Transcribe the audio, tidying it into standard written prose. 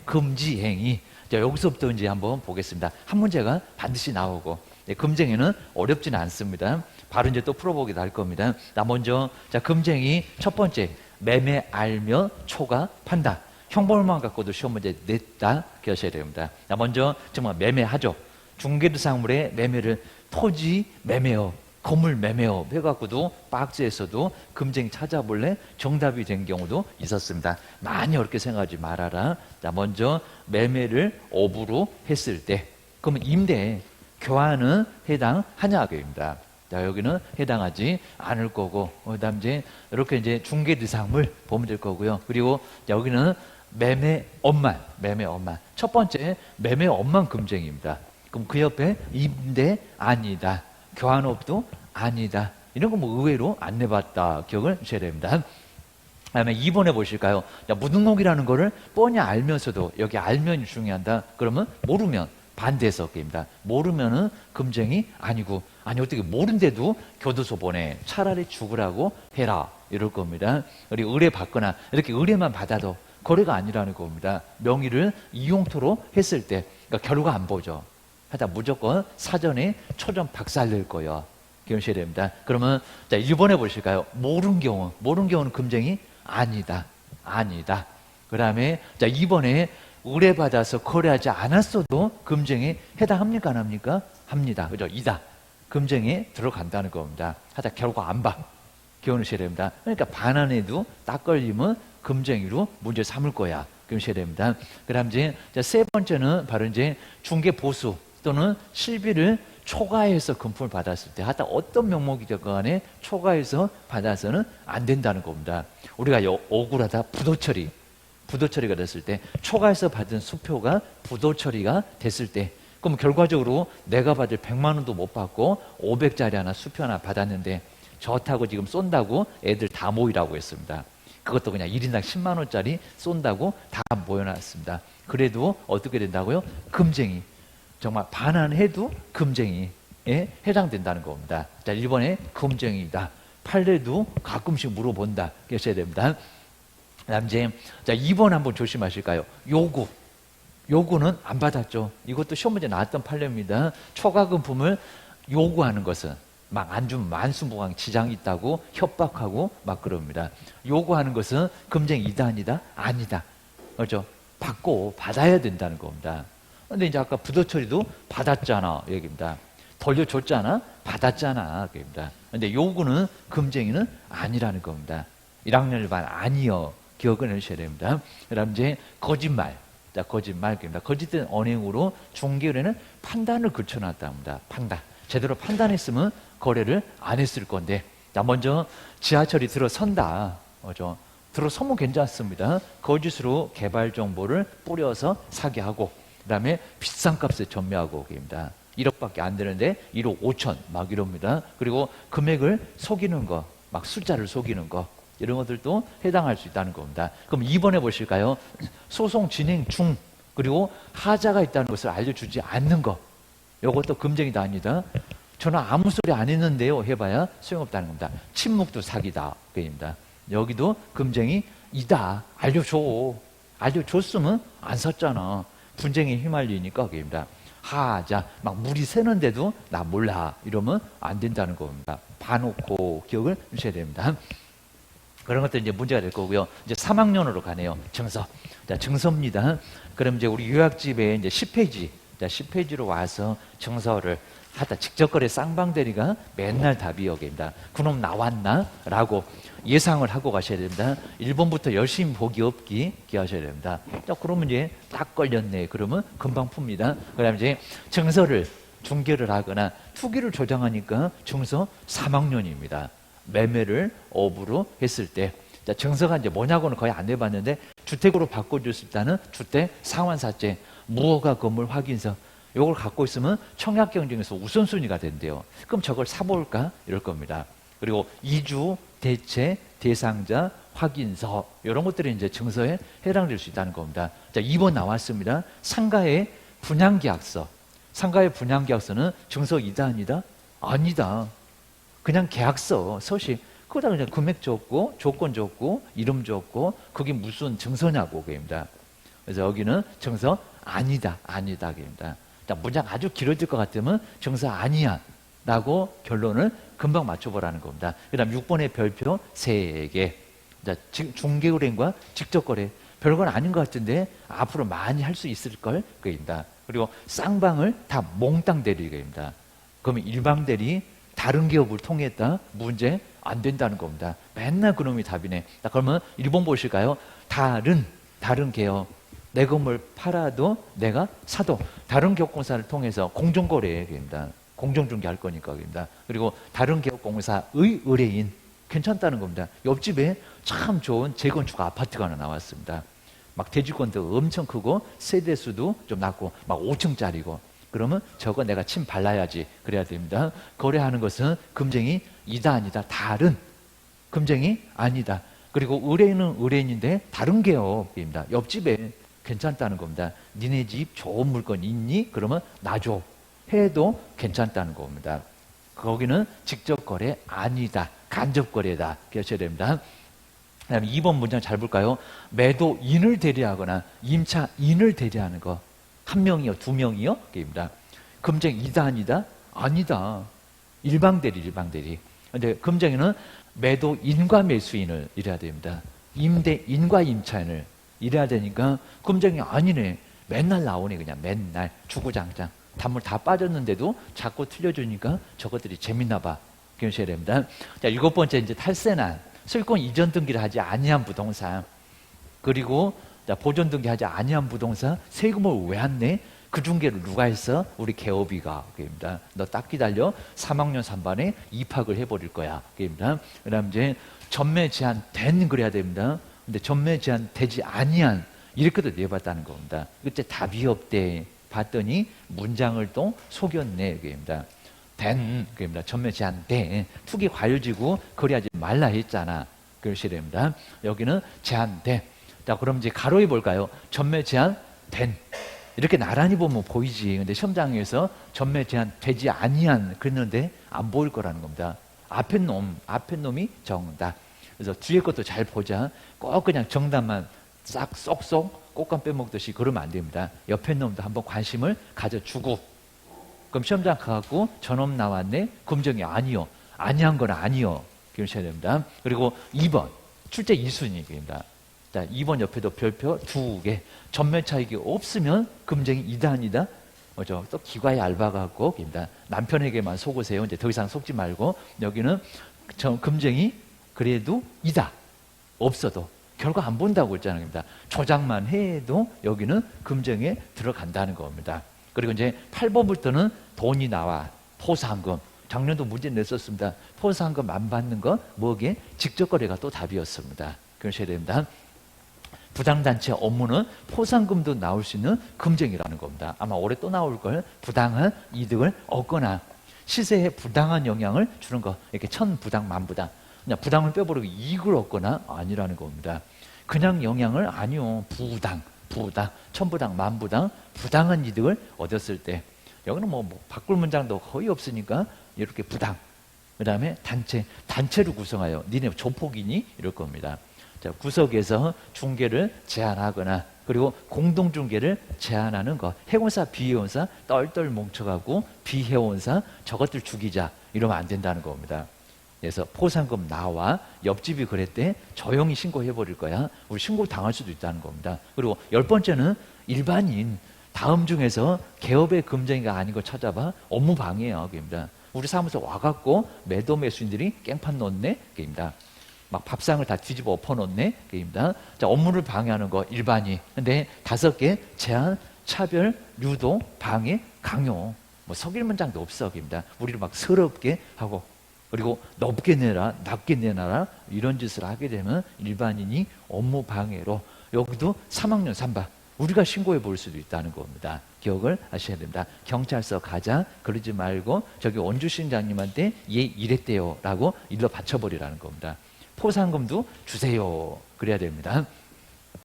금지 행위. 자, 여기서부터 이제 한번 보겠습니다. 한 문제가 반드시 나오고, 금쟁이는 어렵지는 않습니다. 바로 이제 또 풀어보기도 할 겁니다. 나 먼저, 자, 금쟁이 첫 번째, 매매 알며 초과 판다. 형벌만 갖고도 시험 문제 냈다 기억하셔야 됩니다. 나 먼저 정말 매매하죠. 중개대상물의 매매를 토지 매매업, 건물 매매업 해갖고도 박스에서도 금쟁이 찾아볼래 정답이 된 경우도 있었습니다. 많이 어렵게 생각하지 말아라. 자, 먼저 매매를 업으로 했을 때, 그러면 임대, 교환은 해당하냐입니다. 자, 여기는 해당하지 않을 거고, 그다음 이제 이렇게 이제 중개대상물 보면 될 거고요. 그리고 여기는 매매업만, 매매업만. 첫 번째 매매업만 금쟁입니다. 그럼 그 옆에 임대 아니다, 교환업도 아니다. 이런 거 뭐 의외로 안 내봤다 기억을 하셔야 됩니다. 다음에 2번에 보실까요? 자, 무등록이라는 거를 뻔히 알면서도 여기 알면이 중요하다. 그러면 모르면 반대해석입니다. 모르면은 금쟁이 아니고, 아니 어떻게 모른데도 교도소 보내, 차라리 죽으라고 해라 이럴 겁니다. 그리고 의뢰 받거나 이렇게 의뢰만 받아도 거래가 아니라는 겁니다. 명의를 이용토로 했을 때, 그러니까 결과 안 보죠. 하다 무조건 사전에 초전 박살낼 거예요. 기억하셔야 됩니다. 그러면 자, 1번에 보실까요? 모르는 경우는 금쟁이 아니다, 아니다. 그 다음에 자, 2번에 의뢰받아서 거래하지 않았어도 금쟁이 해당합니까, 안 합니까? 합니다. 그죠? 이다. 금쟁이 들어간다는 겁니다. 하다 결과 안 봐. 기억하셔야 됩니다. 그러니까 반환에도 딱 걸리면 금쟁이로 문제 삼을 거야. 기억하셔야 됩니다. 그 다음 이제 세 번째는 바로 이제 중개 보수 또는 실비를 초과해서 금품을 받았을 때, 하다 어떤 명목이든 간에 초과해서 받아서는 안 된다는 겁니다. 우리가 억울하다, 부도 처리가 됐을 때, 초과해서 받은 수표가 부도 처리가 됐을 때, 그럼 결과적으로 내가 받을 100만 원도 못 받고 500짜리 하나 수표 하나 받았는데 좋다고 지금 쏜다고 애들 다 모이라고 했습니다. 그것도 그냥 1인당 10만 원짜리 쏜다고 다 모여놨습니다. 그래도 어떻게 된다고요? 금쟁이. 정말 반환해도 금쟁이에 해당된다는 겁니다. 자, 1번에 금쟁이다. 판례도 가끔씩 물어본다. 계셔야 됩니다. 그 다음 이제, 자, 2번 한번 조심하실까요? 요구는 안 받았죠. 이것도 시험 문제 나왔던 판례입니다. 초과금품을 요구하는 것은 막 안 주면 만수무강 지장이 있다고 협박하고 막 그럽니다. 요구하는 것은 금쟁이다, 아니다? 아니다. 그렇죠? 받아야 된다는 겁니다. 근데 이제 아까 부도처리도 받았잖아 얘기입니다. 돌려줬잖아, 받았잖아 얘기입니다. 근데 요구는 금쟁이는 아니라는 겁니다. 1학년 1반 아니요. 기억을 해주셔야 됩니다. 그 다음 이제 거짓말. 자, 거짓말입니다. 거짓된 언행으로 중개의뢰는 판단을 그쳐놨답니다. 판단. 제대로 판단했으면 거래를 안 했을 건데, 자, 먼저 지하철이 들어선다. 들어서면 괜찮습니다. 거짓으로 개발 정보를 뿌려서 사기하고, 그 다음에 비싼 값에 전매하고 입니다. 1억밖에 안 되는데 1억 5천 막 이럽니다. 그리고 금액을 속이는 거, 막 숫자를 속이는 거, 이런 것들도 해당할 수 있다는 겁니다. 그럼 2번에 보실까요? 소송 진행 중, 그리고 하자가 있다는 것을 알려주지 않는 거, 이것도 금쟁이다, 아니다? 저는 아무 소리 안 했는데요 해봐야 소용없다는 겁니다. 침묵도 사기다 그입니다. 여기도 금쟁이이다. 알려줬으면 안 샀잖아. 분쟁에 휘말리니까 그입니다. 하자, 막 물이 새는데도 나 몰라 이러면 안 된다는 겁니다. 봐놓고 기억을 주셔야 됩니다. 그런 것도 이제 문제가 될 거고요. 이제 3학년으로 가네요. 증서. 자, 증서입니다. 그럼 이제 우리 요약집에 이제 10페이지. 자, 10페이지로 와서 증서를 하다 직접거래 쌍방대리가 맨날 답이 여기입니다. 그놈 나왔나? 라고 예상을 하고 가셔야 됩니다. 1번부터 열심히 보기 없기 기하셔야 됩니다. 자, 그러면 이제 딱 걸렸네. 그러면 금방 풉니다. 그 다음에 이제 증서를 중개를 하거나 투기를 조장하니까 증서 3학년입니다. 매매를 업으로 했을 때. 자, 증서가 이제 뭐냐고는 거의 안 내봤는데, 주택으로 바꿔줄 수 있다는 주택 상환사채, 무허가 건물 확인서, 이걸 갖고 있으면 청약 경쟁에서 우선순위가 된대요. 그럼 저걸 사볼까? 이럴 겁니다. 그리고 이주, 대체, 대상자, 확인서, 이런 것들이 이제 증서에 해당될 수 있다는 겁니다. 자, 2번 나왔습니다. 상가의 분양계약서. 상가의 분양계약서는 증서이다, 아니다? 아니다. 그냥 계약서, 서식. 그거다 그냥 금액 적고, 조건 적고, 이름 적고, 그게 무슨 증서냐고, 그입니다. 그래서 여기는 정서 아니다, 아니다. 입니다. 자, 문장 아주 길어질 것 같으면 정서 아니야 라고 결론을 금방 맞춰보라는 겁니다. 그 다음 6번의 별표 3개. 자, 중개거래인과 직접거래. 별건 아닌 것 같은데 앞으로 많이 할 수 있을 걸 그입니다. 그리고 쌍방을 다 몽땅 대리입니다. 그러면 일방대리 다른 기업을 통했다 문제 안 된다는 겁니다. 맨날 그놈이 답이네. 자, 그러면 1번 보실까요? 다른 기업. 내 건물 팔아도 내가 사도 다른 기업공사를 통해서 공정거래입니다. 공정중개할 거니까 입니다. 그리고 다른 기업공사의 의뢰인 괜찮다는 겁니다. 옆집에 참 좋은 재건축 아파트가 하나 나왔습니다. 막 대지권도 엄청 크고 세대수도 좀 낮고 막 5층짜리고 그러면 저거 내가 침 발라야지 그래야 됩니다. 거래하는 것은 금쟁이 이다 아니다 다른 금쟁이 아니다. 그리고 의뢰인은 의뢰인인데 다른 기업입니다. 옆집에 괜찮다는 겁니다. 니네 집 좋은 물건 있니? 그러면 놔줘 해도 괜찮다는 겁니다. 거기는 직접 거래 아니다. 간접 거래다. 기억하셔야 됩니다. 그다음에 2번 문장 잘 볼까요? 매도인을 대리하거나 임차인을 대리하는 거. 한 명이요, 두 명이요? 입니다. 금쟁이다 아니다? 아니다. 일방대리. 근데 금쟁이는 매도인과 매수인을 이래야 됩니다. 임대인과 임차인을 이래야 되니까 금쟁이 아니네. 맨날 나오네 그냥 맨날 주구장창. 단물 다 빠졌는데도 자꾸 틀려주니까 저것들이 재밌나 봐. 기억하셔야 됩니다. 자, 7번째 이제 탈세난. 소유권 이전 등기를 하지 아니한 부동산. 그리고 자, 보존 등기하지 아니한 부동산 세금을 왜 안 내? 그 중개를 누가 했어? 우리 개업이가. 그입니다. 너 딱 기다려. 3학년 3반에 입학을 해버릴 거야. 그입니다. 그다음 이제 전매 제한 된 그래야 됩니다. 근데 전매 제한 되지 아니한 이렇게도 내봤다는 겁니다. 그때 답이 없대. 봤더니 문장을 또 속였네. 그입니다. 된 그입니다. 전매 제한 돼. 투기 과열지구 거래하지 말라 했잖아. 그러셔야 됩니다. 여기는 제한돼. 자, 그럼 이제 가로에 볼까요? 전매 제한 된. 이렇게 나란히 보면 보이지. 근데 시험장에서 전매 제한 되지 아니한 그랬는데 안 보일 거라는 겁니다. 앞에 놈이 정답. 그래서 뒤에 것도 잘 보자. 꼭 그냥 정답만 싹 쏙쏙 꽃감 빼먹듯이 그러면 안 됩니다. 옆에 놈도 한번 관심을 가져주고. 그럼 시험장 가갖고 저놈 나왔네? 금정이 아니요. 아니한 건 아니요. 기억하셔야 됩니다. 그리고 2번 출제 2순위입니다. 자, 2번 옆에도 별표 2개. 전매차익이 없으면 금쟁이 이다 아니다. 뭐죠? 또 기과에 얇아갖고 입니다. 남편에게만 속으세요. 이제 더 이상 속지 말고 여기는 금쟁이 그래도 이다. 없어도 결과 안 본다고 했잖아요. 조작만 해도 여기는 금쟁에 들어간다는 겁니다. 그리고 이제 8번부터는 돈이 나와. 포상금. 작년도 문제 냈었습니다. 포상금 안 받는 거 뭐게? 직접 거래가 또 답이었습니다. 그러셔야 됩니다. 부당단체 업무는 포상금도 나올 수 있는 금쟁이라는 겁니다. 아마 올해 또 나올 걸. 부당한 이득을 얻거나 시세에 부당한 영향을 주는 거. 이렇게 천부당 만부당. 그냥 부당을 빼버리고 이익을 얻거나 아니라는 겁니다. 그냥 영향을 아니요. 부당, 천부당, 만부당, 부당한 이득을 얻었을 때 여기는 뭐 바꿀 문장도 거의 없으니까 이렇게 부당. 그 다음에 단체로 구성하여 니네 조폭이니? 이럴 겁니다. 자, 구석에서 중개를 제한하거나 그리고 공동중개를 제한하는 것. 해운사, 비해운사 똘똘 뭉쳐가고 비해운사 저것들 죽이자 이러면 안 된다는 겁니다. 그래서 포상금 나와 옆집이 그랬대 조용히 신고해버릴 거야. 우리 신고 당할 수도 있다는 겁니다. 그리고 10번째는 일반인 다음 중에서 개업의 금쟁이가 아닌 거 찾아봐. 업무 방해야. 그입니다. 우리 사무소 와갖고 매도 매수인들이 깽판 놓네. 그입니다. 막 밥상을 다 뒤집어 엎어놓네. 그입니다. 자, 업무를 방해하는 거 일반인. 근데 5개 제한, 차별, 유도, 방해, 강요. 뭐 석일 문장도 없어. 그입니다. 우리를 막 서럽게 하고 그리고 높게 내라, 낮게 내놔라 이런 짓을 하게 되면 일반인이 업무 방해로 여기도 3학년 3반 우리가 신고해 볼 수도 있다는 겁니다. 기억을 하셔야 됩니다. 경찰서 가자 그러지 말고 저기 원주시장님한테 얘 이랬대요 라고 일러 바쳐버리라는 겁니다. 포상금도 주세요 그래야 됩니다.